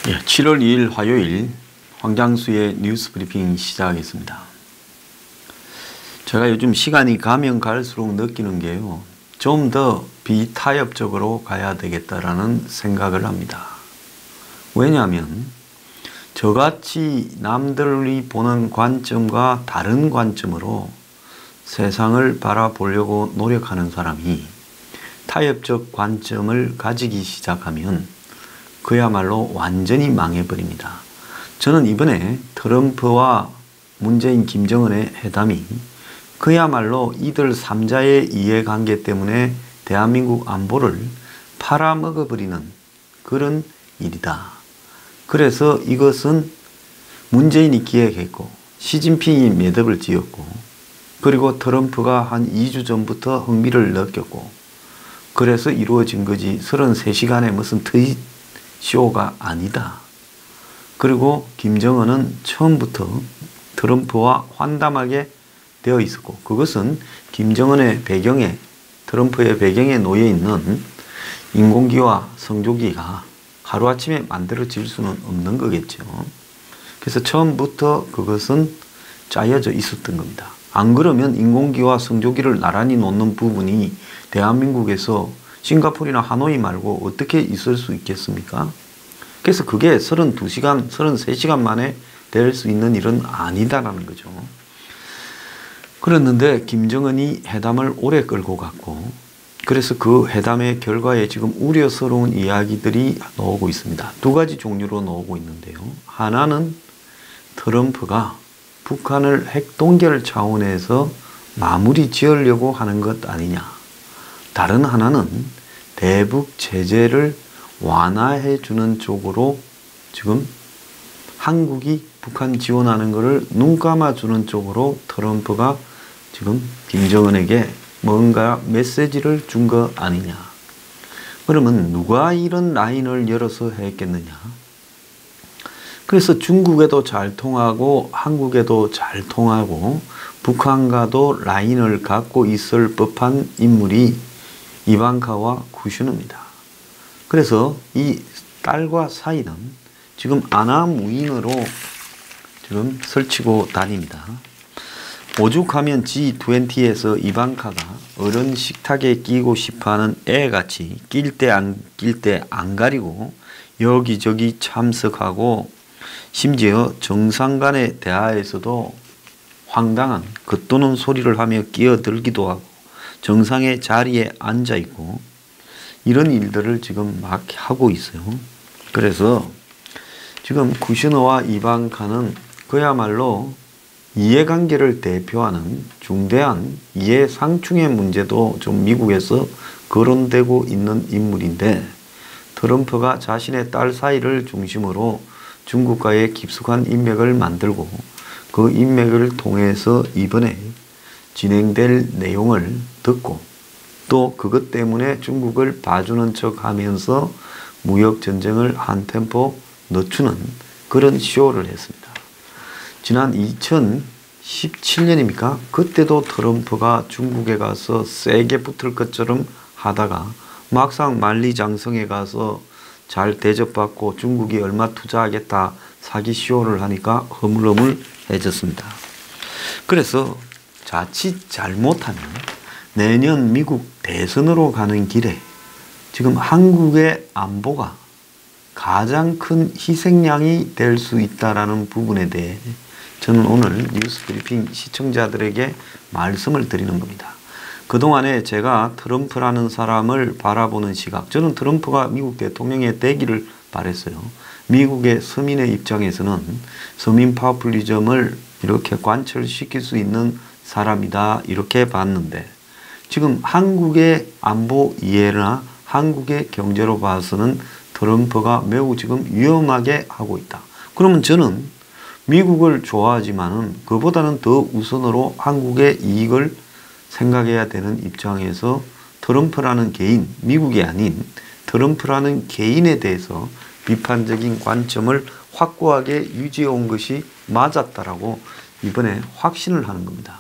7월 2일 화요일 황장수의 뉴스 브리핑 시작하겠습니다. 제가 요즘 시간이 가면 갈수록 느끼는 게요, 좀 더 비타협적으로 가야 되겠다라는 생각을 합니다. 왜냐하면 저같이 남들이 보는 관점과 다른 관점으로 세상을 바라보려고 노력하는 사람이 타협적 관점을 가지기 시작하면 그야말로 완전히 망해버립니다. 저는 이번에 트럼프와 문재인, 김정은의 회담이 그야말로 이들 3자의 이해관계 때문에 대한민국 안보를 팔아먹어버리는 그런 일이다. 그래서 이것은 문재인이 기획했고 시진핑이 매듭을 지었고 그리고 트럼프가 한 2주 전부터 흥미를 느꼈고 그래서 이루어진 거지 33시간의 무슨 트윗 쇼가 아니다. 그리고 김정은은 처음부터 트럼프와 환담하게 되어 있었고 그것은 김정은의 배경에, 트럼프의 배경에 놓여 있는 인공기와 성조기가 하루아침에 만들어질 수는 없는 거겠죠. 그래서 처음부터 그것은 짜여져 있었던 겁니다. 안 그러면 인공기와 성조기를 나란히 놓는 부분이 대한민국에서 싱가포르나 하노이 말고 어떻게 있을 수 있겠습니까? 그래서 그게 32시간, 33시간 만에 될 수 있는 일은 아니다라는 거죠. 그랬는데 김정은이 회담을 오래 끌고 갔고 그래서 그 회담의 결과에 지금 우려스러운 이야기들이 나오고 있습니다. 두 가지 종류로 나오고 있는데요. 하나는 트럼프가 북한을 핵동결 차원에서 마무리 지으려고 하는 것 아니냐. 다른 하나는 대북 제재를 완화해 주는 쪽으로 지금 한국이 북한 지원하는 것을 눈 감아 주는 쪽으로 트럼프가 지금 김정은에게 뭔가 메시지를 준 거 아니냐. 그러면 누가 이런 라인을 열어서 했겠느냐. 그래서 중국에도 잘 통하고 한국에도 잘 통하고 북한과도 라인을 갖고 있을 법한 인물이 이방카와 쿠슈너입니다. 그래서 이 딸과 사이는 지금 아나무인으로 지금 설치고 다닙니다. 오죽하면 G20에서 이방카가 어른 식탁에 끼고 싶어하는 애같이 낄 때 안 가리고 여기저기 참석하고 심지어 정상 간의 대화에서도 황당한 겉도는 소리를 하며 끼어들기도 하고 정상의 자리에 앉아 있고 이런 일들을 지금 막 하고 있어요. 그래서 지금 쿠슈너와 이방카는 그야말로 이해관계를 대표하는 중대한 이해상충의 문제도 좀 미국에서 거론되고 있는 인물인데 트럼프가 자신의 딸 사이를 중심으로 중국과의 깊숙한 인맥을 만들고 그 인맥을 통해서 이번에 진행될 내용을 듣고 또 그것 때문에 중국을 봐주는 척 하면서 무역전쟁을 한 템포 늦추는 그런 쇼를 했습니다. 지난 2017년입니까? 그때도 트럼프가 중국에 가서 세게 붙을 것처럼 하다가 막상 만리장성에 가서 잘 대접받고 중국이 얼마 투자하겠다 사기 쇼를 하니까 허물허물해졌습니다. 그래서 자칫 잘못하면 내년 미국 대선으로 가는 길에 지금 한국의 안보가 가장 큰 희생양이 될 수 있다는 부분에 대해 저는 오늘 뉴스 브리핑 시청자들에게 말씀을 드리는 겁니다. 그동안에 제가 트럼프라는 사람을 바라보는 시각, 저는 트럼프가 미국 대통령이 되기를 바랬어요. 미국의 서민의 입장에서는 서민 파퓰리즘을 이렇게 관철시킬 수 있는 사람이다 이렇게 봤는데 지금 한국의 안보 이해나 한국의 경제로 봐서는 트럼프가 매우 지금 위험하게 하고 있다. 그러면 저는 미국을 좋아하지만은 그보다는 더 우선으로 한국의 이익을 생각해야 되는 입장에서 트럼프라는 개인, 미국이 아닌 트럼프라는 개인에 대해서 비판적인 관점을 확고하게 유지해 온 것이 맞았다라고 이번에 확신을 하는 겁니다.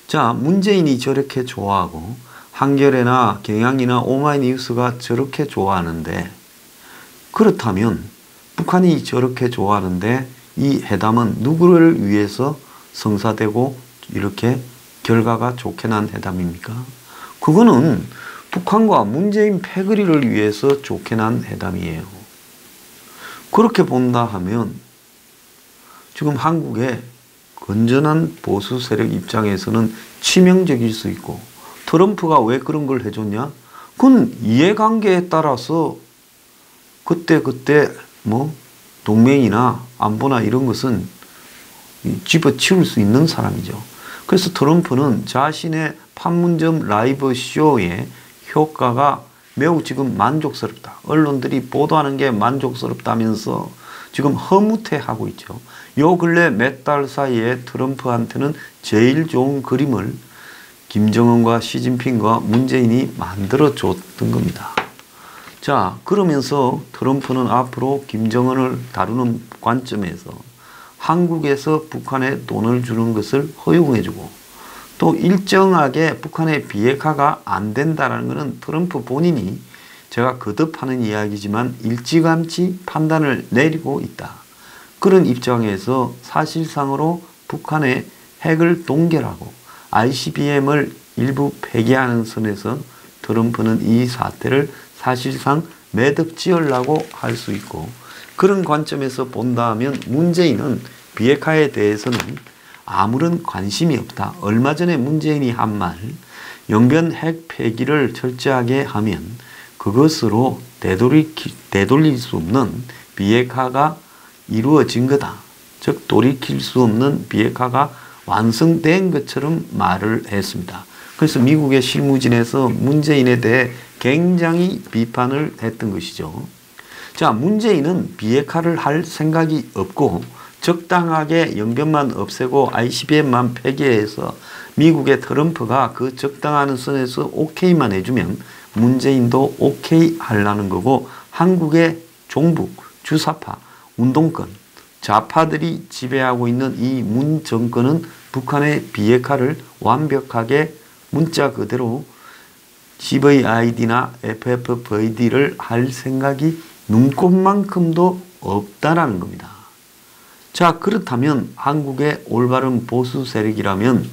자, 문재인이 저렇게 좋아하고 한겨레나 경향이나 오마이뉴스가 저렇게 좋아하는데 그렇다면 북한이 저렇게 좋아하는데 이 회담은 누구를 위해서 성사되고 이렇게 결과가 좋게 난 회담입니까? 그거는 북한과 문재인 패거리를 위해서 좋게 난 회담이에요. 그렇게 본다 하면 지금 한국의 건전한 보수 세력 입장에서는 치명적일 수 있고, 트럼프가 왜 그런 걸 해줬냐? 그건 이해관계에 따라서 그때 뭐 동맹이나 안보나 이런 것은 집어치울 수 있는 사람이죠. 그래서 트럼프는 자신의 판문점 라이브 쇼의 효과가 매우 지금 만족스럽다. 언론들이 보도하는 게 만족스럽다면서 지금 허무태하고 있죠. 요 근래 몇 달 사이에 트럼프한테는 제일 좋은 그림을 김정은과 시진핑과 문재인이 만들어 줬던 겁니다. 자, 그러면서 트럼프는 앞으로 김정은을 다루는 관점에서 한국에서 북한에 돈을 주는 것을 허용해주고, 또 일정하게 북한의 비핵화가 안 된다는 것은 트럼프 본인이, 제가 거듭하는 이야기지만 일찌감치 판단을 내리고 있다. 그런 입장에서 사실상으로 북한의 핵을 동결하고 ICBM을 일부 폐기하는 선에서 트럼프는 이 사태를 사실상 매듭 지으려고 할 수 있고, 그런 관점에서 본다면 문재인은 비핵화에 대해서는 아무런 관심이 없다. 얼마 전에 문재인이 한 말, 영변 핵 폐기를 철저하게 하면 그것으로 되돌릴 수 없는 비핵화가 이루어진 거다. 즉 돌이킬 수 없는 비핵화가 완성된 것처럼 말을 했습니다. 그래서 미국의 실무진에서 문재인에 대해 굉장히 비판을 했던 것이죠. 자, 문재인은 비핵화를 할 생각이 없고 적당하게 영변만 없애고 ICBM만 폐기해서 미국의 트럼프가 그 적당한 선에서 오케이만 해주면 문재인도 오케이 하려는 거고, 한국의 종북, 주사파, 운동권, 좌파들이 지배하고 있는 이 문 정권은 북한의 비핵화를 완벽하게 문자 그대로 CVID나 FFVD를 할 생각이 눈꼽만큼도 없다라는 겁니다. 자, 그렇다면 한국의 올바른 보수 세력이라면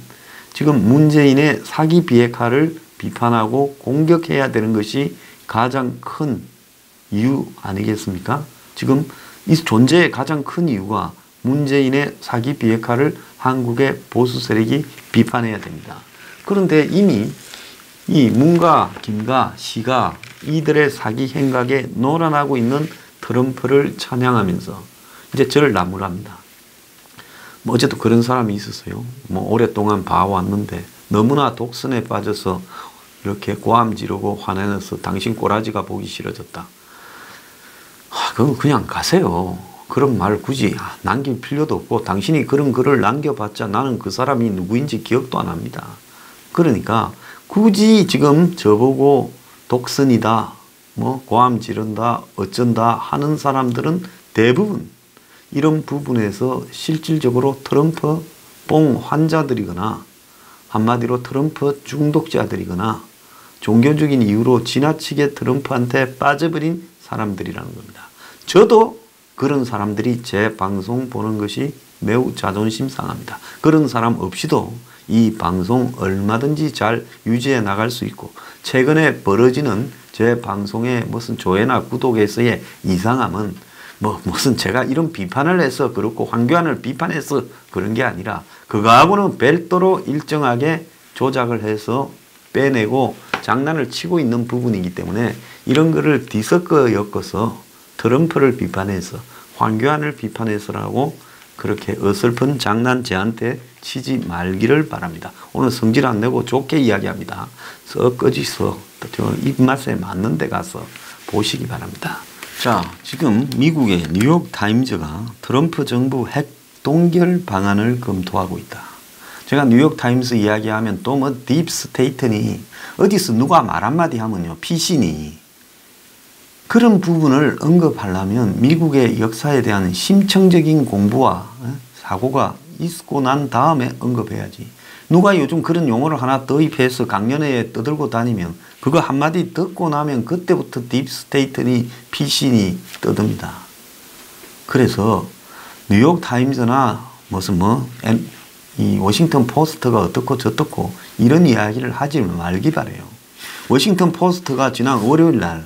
지금 문재인의 사기 비핵화를 비판하고 공격해야 되는 것이 가장 큰 이유 아니겠습니까? 지금 이 존재의 가장 큰 이유가 문재인의 사기 비핵화를 한국의 보수 세력이 비판해야 됩니다. 그런데 이미 이 문가, 김가, 시가 이들의 사기 행각에 놀아나고 있는 트럼프를 찬양하면서 이제 저를 나무랍니다. 뭐 어쨌든 그런 사람이 있었어요. 뭐 오랫동안 봐왔는데 너무나 독선에 빠져서 이렇게 고함 지르고 화내면서 당신 꼬라지가 보기 싫어졌다. 그건 그냥 가세요. 그런 말 굳이 남길 필요도 없고, 당신이 그런 글을 남겨봤자 나는 그 사람이 누구인지 기억도 안 합니다. 그러니까 굳이 지금 저보고 독선이다, 뭐 고함 지른다, 어쩐다 하는 사람들은 대부분 이런 부분에서 실질적으로 트럼프 뽕 환자들이거나 한마디로 트럼프 중독자들이거나 종교적인 이유로 지나치게 트럼프한테 빠져버린 사람들이라는 겁니다. 저도 그런 사람들이 제 방송 보는 것이 매우 자존심 상합니다. 그런 사람 없이도 이 방송 얼마든지 잘 유지해 나갈 수 있고, 최근에 벌어지는 제 방송의 무슨 조회나 구독에서의 이상함은 무슨 제가 이런 비판을 해서 그렇고 황교안을 비판해서 그런 게 아니라 그거하고는 별도로 일정하게 조작을 해서 빼내고 장난을 치고 있는 부분이기 때문에 이런 거를 뒤섞어 엮어서 트럼프를 비판해서 황교안을 비판해서라고 그렇게 어설픈 장난 저한테 치지 말기를 바랍니다. 오늘 성질 안 내고 좋게 이야기합니다. 썩 꺼지서 입맛에 맞는 데 가서 보시기 바랍니다. 자, 지금 미국의 뉴욕 타임즈가 트럼프 정부 핵 동결 방안을 검토하고 있다. 제가 뉴욕 타임스 이야기하면 또 뭐 딥스테이트니 어디서 누가 말 한마디 하면요 피신이, 그런 부분을 언급하려면 미국의 역사에 대한 심층적인 공부와 사고가 있고 난 다음에 언급해야지. 누가 요즘 그런 용어를 하나 도입해서 강연회에 떠들고 다니면 그거 한마디 듣고 나면 그때부터 딥스테이트니 피신이 떠듭니다. 그래서 뉴욕 타임즈나 무슨 이 워싱턴 포스트가 어떻고 저떻고 이런 이야기를 하지 말기 바래요. 워싱턴 포스트가 지난 월요일 날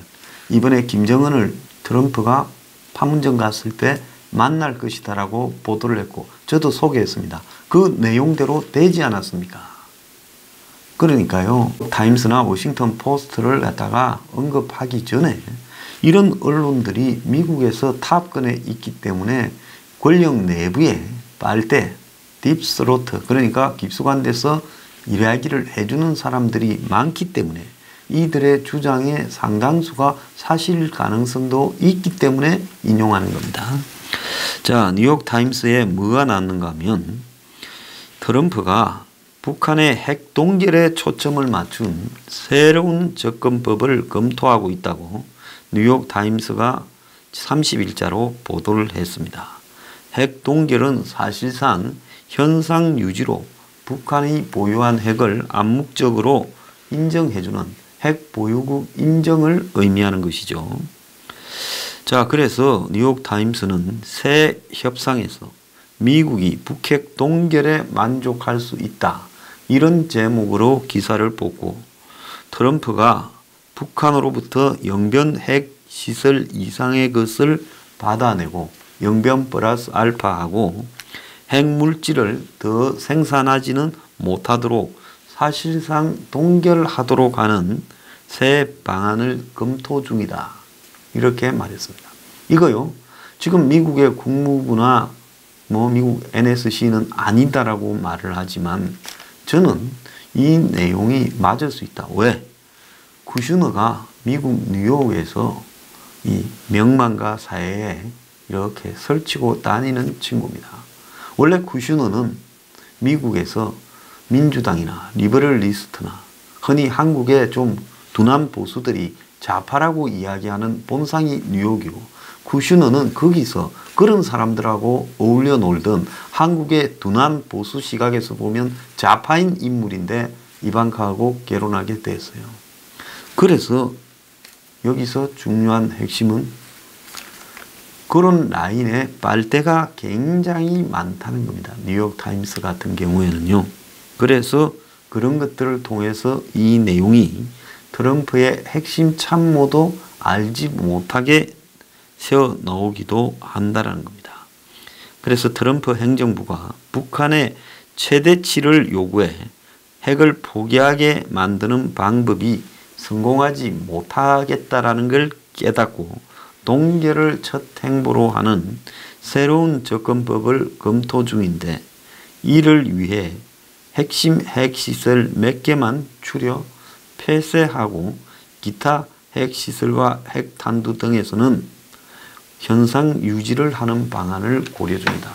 이번에 김정은을 트럼프가 판문점 갔을 때 만날 것이다라고 보도를 했고 저도 소개했습니다. 그 내용대로 되지 않았습니까? 그러니까요. 타임스나 워싱턴 포스트를 갖다가 언급하기 전에 이런 언론들이 미국에서 탑권에 있기 때문에 권력 내부에 빨대, 딥스로트 그러니까 깊숙한 데서 이야기를 해주는 사람들이 많기 때문에 이들의 주장의 상당수가 사실 가능성도 있기 때문에 인용하는 겁니다. 자, 뉴욕 타임스에 뭐가 나왔는가 하면 트럼프가 북한의 핵 동결에 초점을 맞춘 새로운 접근법을 검토하고 있다고 뉴욕 타임스가 30일자로 보도를 했습니다. 핵 동결은 사실상 현상 유지로 북한이 보유한 핵을 암묵적으로 인정해주는 핵 보유국 인정을 의미하는 것이죠. 자, 그래서 뉴욕 타임스는 새 협상에서 미국이 북핵 동결에 만족할 수 있다. 이런 제목으로 기사를 뽑고 트럼프가 북한으로부터 영변 핵 시설 이상의 것을 받아내고 영변 플러스 알파하고 핵물질을 더 생산하지는 못하도록 사실상 동결하도록 하는 새 방안을 검토 중이다. 이렇게 말했습니다. 이거요. 지금 미국의 국무부나 미국 NSC는 아니다라고 말을 하지만 저는 이 내용이 맞을 수 있다. 왜? 쿠슈너가 미국 뉴욕에서 이 명망가 사회에 이렇게 설치고 다니는 친구입니다. 원래 쿠슈너는 미국에서 민주당이나 리버럴리스트나 흔히 한국의 좀 둔한 보수들이 좌파라고 이야기하는 본상이 뉴욕이고 쿠슈너는 거기서 그런 사람들하고 어울려 놀던 한국의 둔한 보수 시각에서 보면 좌파인 인물인데 이방카하고 결혼하게 됐어요. 그래서 여기서 중요한 핵심은 그런 라인에 빨대가 굉장히 많다는 겁니다. 뉴욕 타임스 같은 경우에는요. 그래서 그런 것들을 통해서 이 내용이 트럼프의 핵심 참모도 알지 못하게 새어 나오기도 한다는 겁니다. 그래서 트럼프 행정부가 북한의 최대치를 요구해 핵을 포기하게 만드는 방법이 성공하지 못하겠다라는 걸 깨닫고 동결을 첫 행보로 하는 새로운 접근법을 검토 중인데 이를 위해 핵심 핵시설 몇 개만 추려 폐쇄하고 기타 핵시설과 핵탄두 등에서는 현상 유지를 하는 방안을 고려 중이다.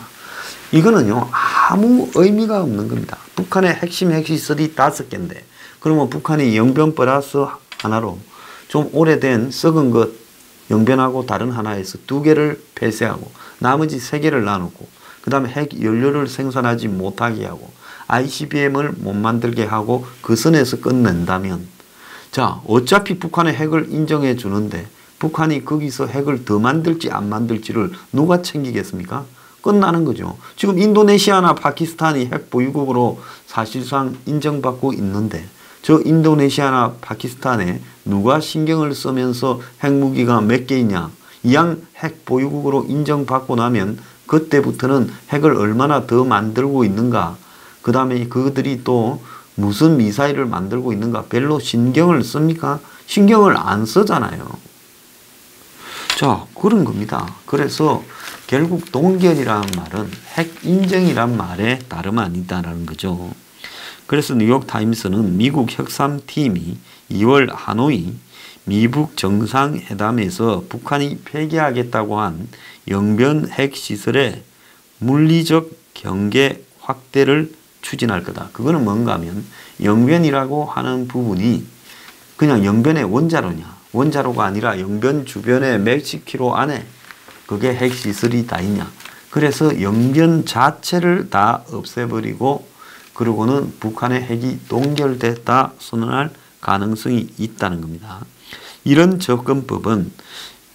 이거는요 아무 의미가 없는 겁니다. 북한의 핵심 핵시설이 5개인데 그러면 북한이 영변 플러스 하나로 좀 오래된 썩은 것 영변하고 다른 하나에서 2개를 폐쇄하고 나머지 3개를 나누고 그 다음에 핵 연료를 생산하지 못하게 하고 ICBM을 못 만들게 하고 그 선에서 끝낸다면 자 어차피 북한의 핵을 인정해 주는데 북한이 거기서 핵을 더 만들지 안 만들지를 누가 챙기겠습니까? 끝나는 거죠. 지금 인도네시아나 파키스탄이 핵 보유국으로 사실상 인정받고 있는데 저 인도네시아나 파키스탄에 누가 신경을 쓰면서 핵무기가 몇 개 있냐. 이왕 핵 보유국으로 인정받고 나면 그때부터는 핵을 얼마나 더 만들고 있는가. 그 다음에 그들이 또 무슨 미사일을 만들고 있는가. 별로 신경을 씁니까? 신경을 안 쓰잖아요. 자, 그런 겁니다. 그래서 결국 동결이라는 말은 핵 인정이란 말에 다름 아니다라는 거죠. 그래서 뉴욕 타임스는 미국 협상팀이 2월 하노이 미북 정상회담에서 북한이 폐기하겠다고 한 영변 핵시설의 물리적 경계 확대를 추진할 거다. 그거는 뭔가 하면 영변이라고 하는 부분이 그냥 영변의 원자로냐. 원자로가 아니라 영변 주변에 몇십 킬로 안에 그게 핵시설이 다 있냐. 그래서 영변 자체를 다 없애버리고 그러고는 북한의 핵이 동결됐다 선언할 가능성이 있다는 겁니다. 이런 접근법은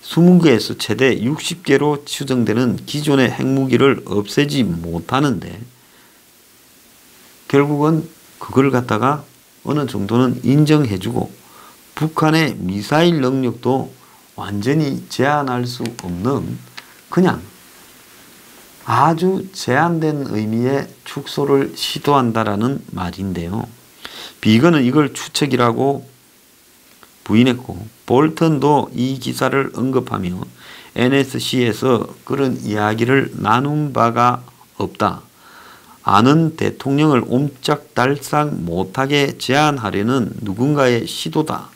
20개에서 최대 60개로 추정되는 기존의 핵무기를 없애지 못하는데 결국은 그걸 갖다가 어느 정도는 인정해주고 북한의 미사일 능력도 완전히 제한할 수 없는 그냥 아주 제한된 의미의 축소를 시도한다라는 말인데요. 비건은 이걸 추측이라고 부인했고 볼턴도 이 기사를 언급하며 NSC에서 그런 이야기를 나눈 바가 없다. 아는 대통령을 옴짝달싹 못하게 제한하려는 누군가의 시도다.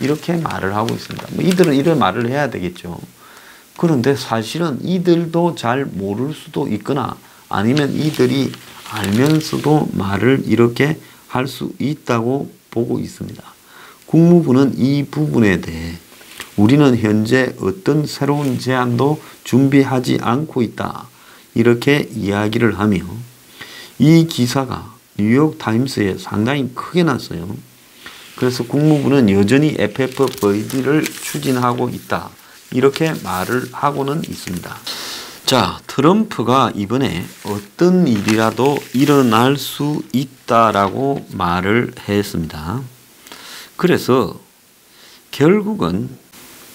이렇게 말을 하고 있습니다. 이들은 이런 말을 해야 되겠죠. 그런데 사실은 이들도 잘 모를 수도 있거나 아니면 이들이 알면서도 말을 이렇게 할 수 있다고 보고 있습니다. 국무부는 이 부분에 대해 우리는 현재 어떤 새로운 제안도 준비하지 않고 있다. 이렇게 이야기를 하며 이 기사가 뉴욕타임스에 상당히 크게 났어요. 그래서 국무부는 여전히 FFVD를 추진하고 있다. 이렇게 말을 하고는 있습니다. 자, 트럼프가 이번에 어떤 일이라도 일어날 수 있다라고 말을 했습니다. 그래서 결국은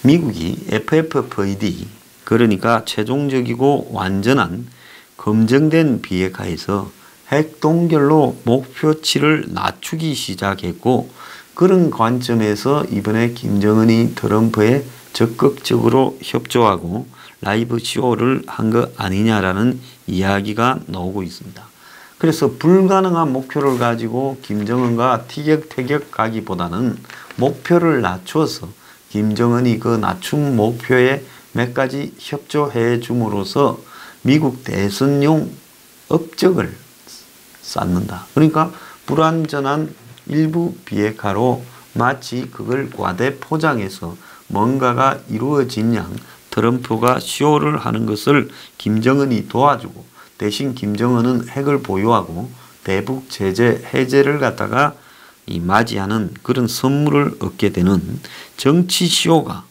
미국이 FFVD, 그러니까 최종적이고 완전한 검증된 비핵화에서 핵 동결로 목표치를 낮추기 시작했고 그런 관점에서 이번에 김정은이 트럼프에 적극적으로 협조하고 라이브 쇼를 한 것 아니냐라는 이야기가 나오고 있습니다. 그래서 불가능한 목표를 가지고 김정은과 티격태격 가기보다는 목표를 낮춰서 김정은이 그 낮춘 목표에 몇 가지 협조해 줌으로써 미국 대선용 업적을 쌓는다. 그러니까 불완전한 일부 비핵화로 마치 그걸 과대 포장해서 뭔가가 이루어진 양 트럼프가 쇼를 하는 것을 김정은이 도와주고 대신 김정은은 핵을 보유하고 대북 제재 해제를 갖다가 맞이하는 그런 선물을 얻게 되는 정치 쇼가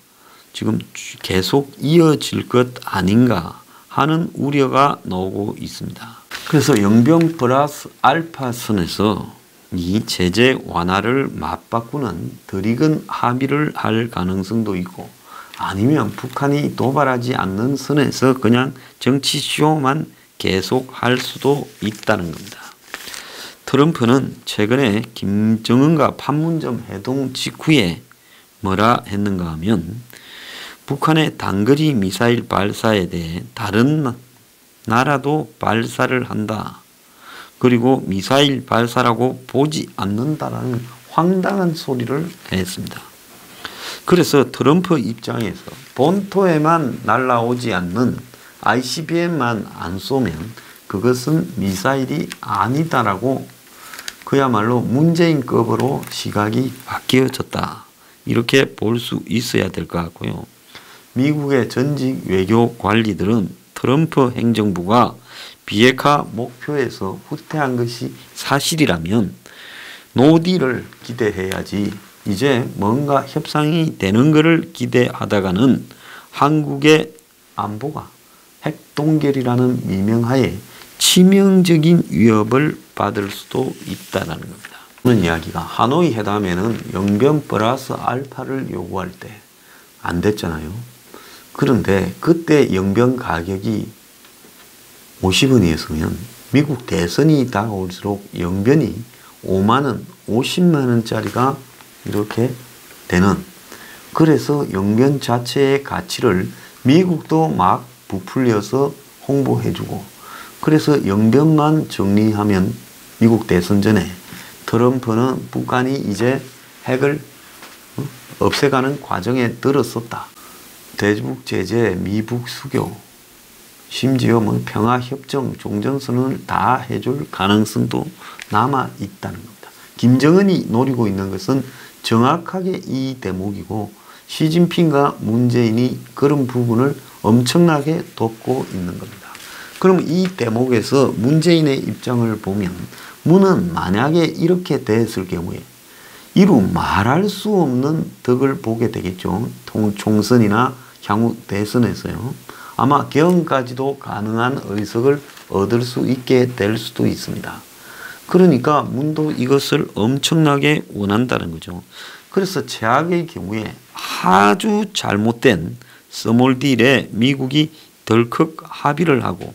지금 계속 이어질 것 아닌가 하는 우려가 나오고 있습니다. 그래서 영변 플러스 알파 선에서 이 제재 완화를 맞바꾸는 덜 익은 합의를 할 가능성도 있고 아니면 북한이 도발하지 않는 선에서 그냥 정치 쇼만 계속 할 수도 있다는 겁니다. 트럼프는 최근에 김정은과 판문점 회동 직후에 뭐라 했는가 하면 북한의 단거리 미사일 발사에 대해 다른 나라도 발사를 한다. 그리고 미사일 발사라고 보지 않는다라는 황당한 소리를 했습니다. 그래서 트럼프 입장에서 본토에만 날아오지 않는 ICBM만 안 쏘면 그것은 미사일이 아니다라고 그야말로 문재인급으로 시각이 바뀌어졌다. 이렇게 볼 수 있어야 될 것 같고요. 미국의 전직 외교 관리들은 트럼프 행정부가 비핵화 목표에서 후퇴한 것이 사실이라면 노딜을 기대해야지 이제 뭔가 협상이 되는 것을 기대하다가는 한국의 안보가 핵동결이라는 미명하에 치명적인 위협을 받을 수도 있다는 겁니다. 오늘 이야기가 하노이 회담에는 영변 플러스 알파를 요구할 때 안 됐잖아요. 그런데 그때 영변 가격이 50원이었으면 미국 대선이 다가올수록 영변이 5만원, 50만원짜리가 이렇게 되는, 그래서 영변 자체의 가치를 미국도 막 부풀려서 홍보해주고, 그래서 영변만 정리하면 미국 대선 전에 트럼프는 북한이 이제 핵을 없애가는 과정에 들었었다. 대북 제재, 미북 수교, 심지어 뭐 평화협정, 종전선언을 다 해줄 가능성도 남아 있다는 겁니다. 김정은이 노리고 있는 것은 정확하게 이 대목이고 시진핑과 문재인이 그런 부분을 엄청나게 돕고 있는 겁니다. 그럼 이 대목에서 문재인의 입장을 보면 문은 만약에 이렇게 됐을 경우에 이루 말할 수 없는 덕을 보게 되겠죠. 총선이나 향후 대선에서요. 아마 개헌까지도 가능한 의석을 얻을 수 있게 될 수도 있습니다. 그러니까 문도 이것을 엄청나게 원한다는 거죠. 그래서 최악의 경우에 아주 잘못된 스몰 딜에 미국이 덜컥 합의를 하고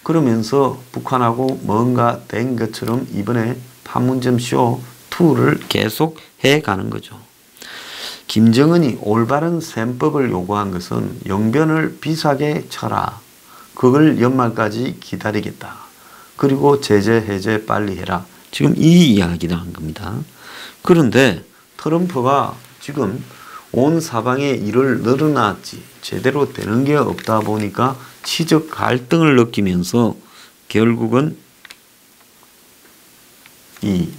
그러면서 북한하고 뭔가 된 것처럼 이번에 판문점 쇼 2를 계속 해가는 거죠. 김정은이 올바른 셈법을 요구한 것은 영변을 비싸게 쳐라. 그걸 연말까지 기다리겠다. 그리고 제재 해제 빨리 해라. 지금 이 이야기를 한 겁니다. 그런데 트럼프가 지금 온 사방에 일을 늘어놨지 제대로 되는 게 없다 보니까 치적 갈등을 느끼면서 결국은 이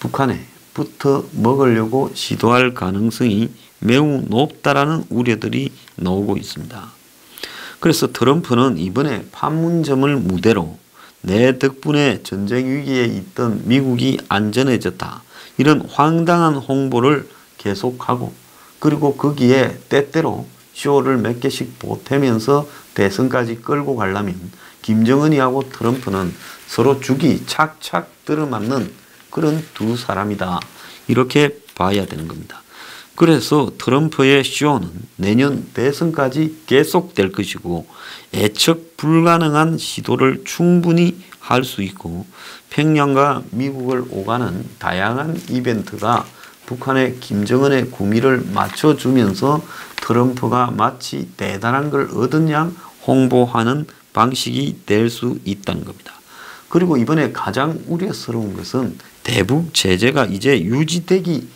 북한에 붙어 먹으려고 시도할 가능성이 매우 높다라는 우려들이 나오고 있습니다. 그래서 트럼프는 이번에 판문점을 무대로 내 덕분에 전쟁 위기에 있던 미국이 안전해졌다. 이런 황당한 홍보를 계속하고 그리고 거기에 때때로 쇼를 몇 개씩 보태면서 대선까지 끌고 가려면 김정은이하고 트럼프는 서로 죽이 착착 들어맞는 그런 두 사람이다. 이렇게 봐야 되는 겁니다. 그래서 트럼프의 쇼는 내년 대선까지 계속될 것이고 예측 불가능한 시도를 충분히 할 수 있고 평양과 미국을 오가는 다양한 이벤트가 북한의 김정은의 구미를 맞춰주면서 트럼프가 마치 대단한 걸 얻은 양 홍보하는 방식이 될 수 있다는 겁니다. 그리고 이번에 가장 우려스러운 것은 대북 제재가 이제 유지되기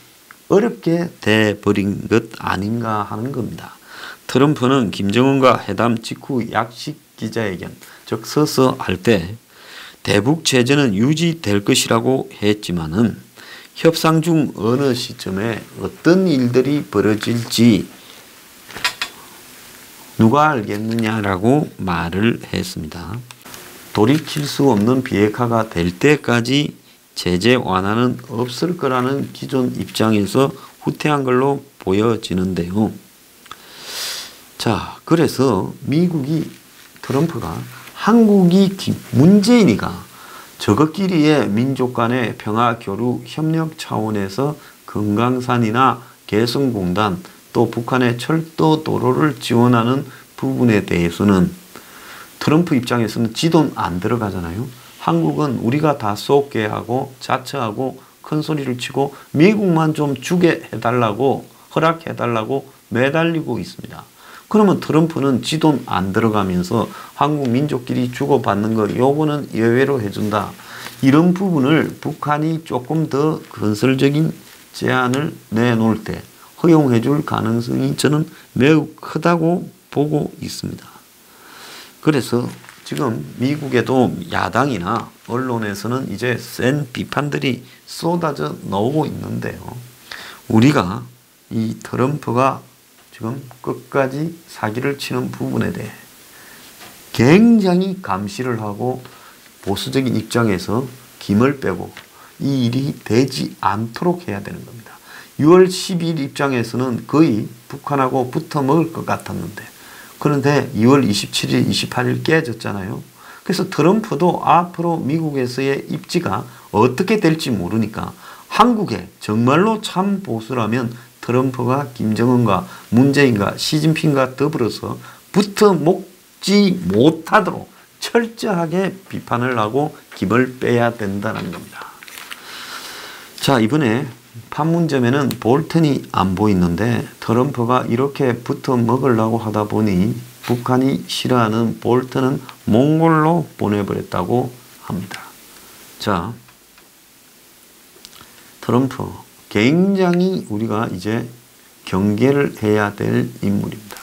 어렵게 돼버린 것 아닌가 하는 겁니다. 트럼프는 김정은과 회담 직후 약식 기자회견, 즉 서서 할 때 대북 제재는 유지될 것이라고 했지만은 협상 중 어느 시점에 어떤 일들이 벌어질지 누가 알겠느냐라고 말을 했습니다. 돌이킬 수 없는 비핵화가 될 때까지 제재 완화는 없을 거라는 기존 입장에서 후퇴한 걸로 보여지는데요. 자, 그래서 미국이 트럼프가 한국이 문재인이가 저것끼리의 민족 간의 평화 교류 협력 차원에서 금강산이나 개성공단 또 북한의 철도 도로를 지원하는 부분에 대해서는 트럼프 입장에서는 지돈 안 들어가잖아요. 한국은 우리가 다 쏘게 하고 자처하고 큰 소리를 치고 미국만 좀 주게 해달라고 허락해달라고 매달리고 있습니다. 그러면 트럼프는 지돈 안 들어가면서 한국 민족끼리 주고받는 거 요거는 예외로 해준다. 이런 부분을 북한이 조금 더 건설적인 제안을 내놓을 때 허용해 줄 가능성이 저는 매우 크다고 보고 있습니다. 그래서 지금 미국에도 야당이나 언론에서는 이제 센 비판들이 쏟아져 나오고 있는데요. 우리가 이 트럼프가 지금 끝까지 사기를 치는 부분에 대해 굉장히 감시를 하고 보수적인 입장에서 김을 빼고 이 일이 되지 않도록 해야 되는 겁니다. 6월 12일 입장에서는 거의 북한하고 붙어 먹을 것 같았는데 그런데 2월 27일, 28일 깨졌잖아요. 그래서 트럼프도 앞으로 미국에서의 입지가 어떻게 될지 모르니까 한국에 정말로 참 보수라면 트럼프가 김정은과 문재인과 시진핑과 더불어서 붙어 먹지 못하도록 철저하게 비판을 하고 김을 빼야 된다는 겁니다. 자, 이번에 판문점에는 볼턴이 안 보이는데 트럼프가 이렇게 붙어 먹으려고 하다 보니 북한이 싫어하는 볼턴은 몽골로 보내버렸다고 합니다. 자, 트럼프 굉장히 우리가 이제 경계를 해야 될 인물입니다.